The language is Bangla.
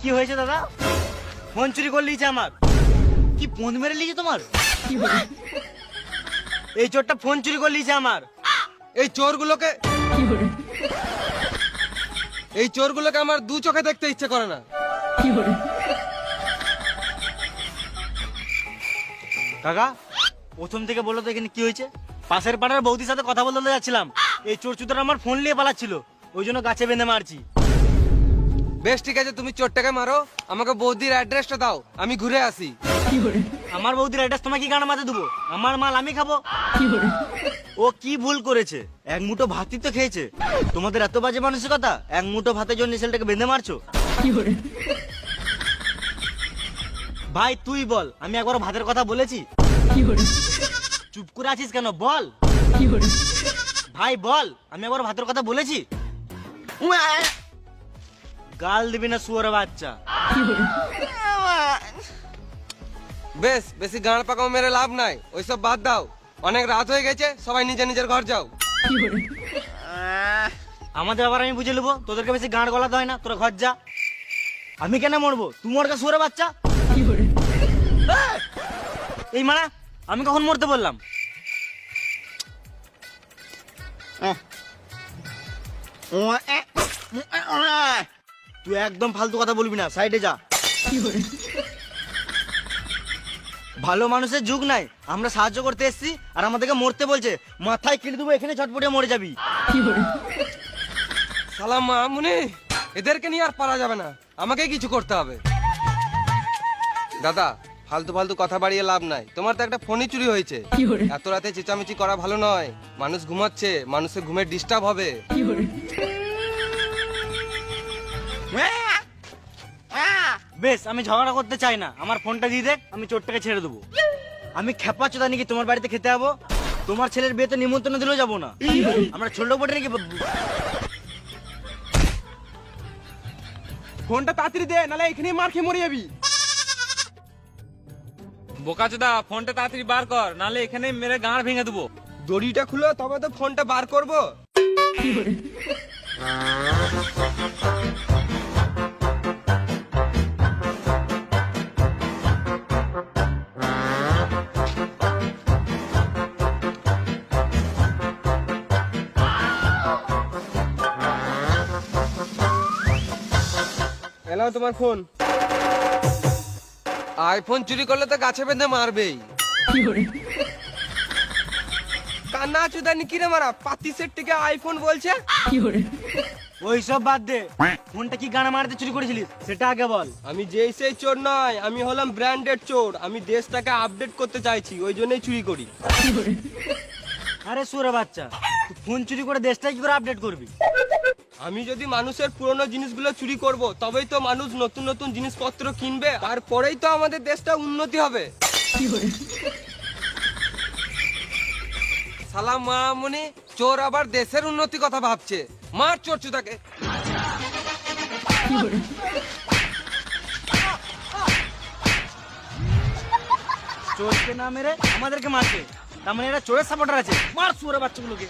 কি হয়েছে দাদা? ফোন চুরি করে লিয়েছে আমার। কি ফোন মেরে লিয়েছে তোমার? এই চোরটা ফোন চুরি করে লিয়েছে আমার। এই চোরগুলোকে আমার দু চোখে দেখতে ইচ্ছে করে না। কাকা প্রথম থেকে বলো তো এখানে কি হয়েছে? পাশের পাড়ার বৌদির সাথে কথা বলতে যাচ্ছিলাম, এই চোর চুদার আমার ফোন নিয়ে পালাচ্ছিল, ওই জন্য গাছে বেঁধে মারছি। বেশ ঠিক আছে, তুমি চোরটাকে মারো, আমাকে বৌদির অ্যাড্রেসটা দাও, আমি ঘুরে আসি। আমার বৌদির অ্যাড্রেস তোমাকে কি গান মাঝে দেবো? আমার মাল আমি খাবো। ও কি ভুল করেছে? এক মুঠো ভাতই তো খেয়েছে। তোমাদের এত বাজে মানসিকতা, এক মুঠো ভাতের জন্য ছেলেটাকে বেঁধে মারছো। ভাই তুই বল, আমি একবার ভাতের কথা বলেছি? চুপ করে আছিস কেন, বল ভাই বল, আমি একবার ভাতের কথা বলেছি? গাল দিবি না শুয়োরের বাচ্চা। বেশ, বেশি গাঁড় পাকাও মেরে লাভ নাই, ওইসব বাদ দাও, অনেক রাত হয়ে গেছে, সবাই নিজের নিজের ঘর যাও। আমাদের আবার আমি বুঝে নেবো, তোদেরকে বেশি গাঁড় গলাতে হয় না, তোরা ঘর যা। আমি কেন মরবো? তুই মরকা শুয়োরের বাচ্চা। এই মানা, আমি কখন মরতে বললাম? তুই একদম ফালতু কথা বলবি না, সাইডে যা। ভালো মানুষের যুগ নাই, আমরা সাহায্য করতে এসেছি আর আমাদেরকে মরতে বলছে। মাথায় কেটে দেবো, এখানে ছটপটে মরে যাবি। সালাম মামুনি, এদেরকে নিয়ে আর পারা যাবে না, আমাকে কিছু করতে হবে। দাদা ফালতু ফালতু কথা বাড়িয়ে লাভ নাই, তোমার তো একটা ফোনই চুরি হয়েছে। এত রাতে চেঁচামেচি করা ভালো নয়, মানুষ ঘুমাচ্ছে, মানুষের ঘুমের ডিস্টার্ব হবে। বেশ, আমি ঝগড়া করতে চাই না, আমার ফোনটা দিয়ে দেখ, আমি চোরটাকে ছেড়ে দেবো। আমি খেপা চোদা নাকি তোমার বাড়িতে খেতে যাবো? তোমার ছেলের বিয়েতে নিমন্ত্রণ দিলেও যাবো না। আমরা ছোট বটে নাকি? ফোনটা তাড়াতাড়ি দে, নালে এখানেই মার খেয়ে মরে যাবি। বোকাচোদা, ফোনটা তাড়াতাড়ি বার কর, নালে এখানে মেরে গাঁড় ভেঙে দেবো। দড়িটা খুলো, তবে তো ফোনটা বার করবো। এলাও তোমার ফোন। আইফোন চুরি করলে তো গাছে বেঁধে মারবেই। কান্না চুদানি কিরে মারা, পাতি সেট থেকে আইফোন বলছে। ওই সব বাদ দে, ফোনটা কি গানা মারতে চুরি করেছিলিস সেটা আগে বল। আমি যেই সেই চোর নয়, আমি হলাম ব্র্যান্ডেড চোর, আমি দেশটাকে আপডেট করতে চাইছি, ওই জন্যই চুরি করি। আরে সুরে বাচ্চা, তুই ফোন চুরি করে দেশটা কি করে আপডেট করবি? আমি যদি মানুষের পুরনো জিনিসগুলো চুরি করব, তবেই তো মানুষ নতুন নতুন জিনিসপত্র কিনবে, তারপরেই তো আমাদের দেশটা উন্নতি হবে। সালাম মামুনি, চোর আবার দেশের উন্নতি কথা ভাবছে, মার চোর চুদাকে। চোরকে না মেরে আমাদেরকে মারছে, তার মানে এরা চোরের সাপোর্টার আছে। মার সুরে বাচ্চাগুলোকে।